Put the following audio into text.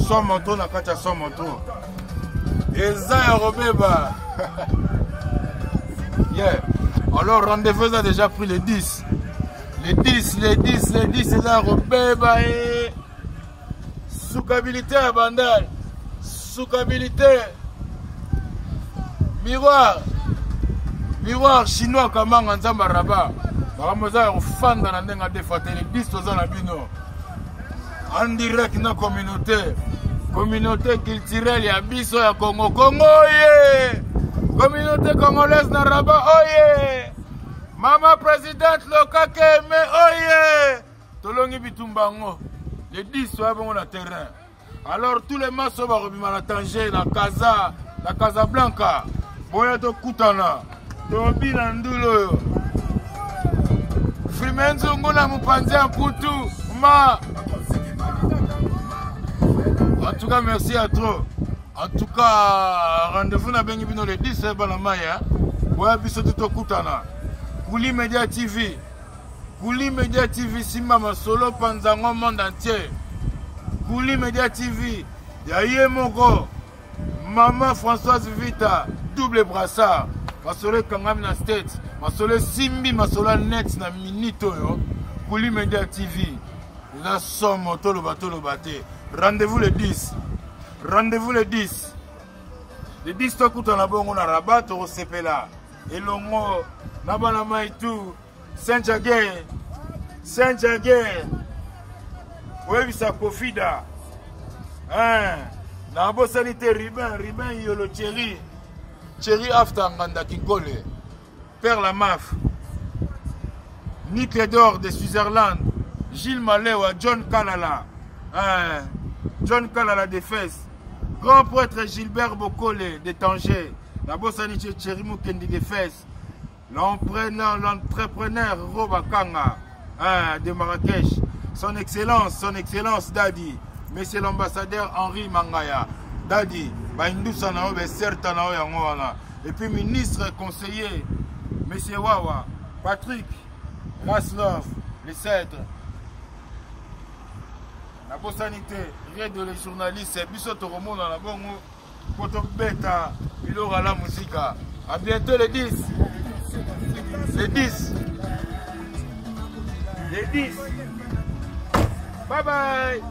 Son manteau na kati ya son manteau. Eza ya robeba. Yeah. Alors rendez-vous a déjà pris les 10. Les 10, c'est la robeba et soukabilité à bandal. Soukabilité. Miroir chinois comme en Nzamba Rabat. Baramoza au fan dans la nenga défaté les 10 aux bino. En direct na communauté culturelle ya biso ya Congo ye. Communauté congolaise na Rabat oye. Mama présidente Lokake me oye. Tolongi bitumbango. Les 10 soient bon na terrain. Alors tous les matchs sont rebima na Tanger na Casablanca. Boya to kutana. Tobi na ndulo. Frimenzo ngona mupanzia mputu. Ma. En tout cas, merci à trop. En tout cas, rendez-vous na bengi bino le 10 Banamaya. Boya biso to kutana. Kouli Media TV. Kouli Media TV Simba Masolo Panzango monde entier. Kouli Media TV. Yaye Moko. Maman Françoise Vita. Double brassard. Masolo Kangam na State. Masolo Simbi Masolo Net na Minito yo. Kouli Media TV. La somme tolo bate. Rendez-vous le 10. Rendez-vous le 10. Le 10 to kutana bongo na Rabat to sepela. Elongo Nabana Maitu Saint-Jagger oui ça Kofida Nabo sanité Ribin Yolo Thierry After Nganda Kinkole Père Lamaf Nick Ledor de Switzerland Gilles Malewa John Kalala John Kalala de Fès Grand prêtre Gilbert Bokole de Tanger Nabo sanité Thierry Mukendi de Fès l'entrepreneur Roba Kanga de Marrakech, son excellence Dadi, monsieur l'ambassadeur Henri Mangaya, Dadi, et puis ministre conseiller, monsieur Wawa, Patrick Raslov, les cèdres, la bossanité, rien de les journalistes, Bissot Romo dans la bongo, Poto Beta, il aura la musique. À bientôt les 10. Les 10. Les 10. Bye bye.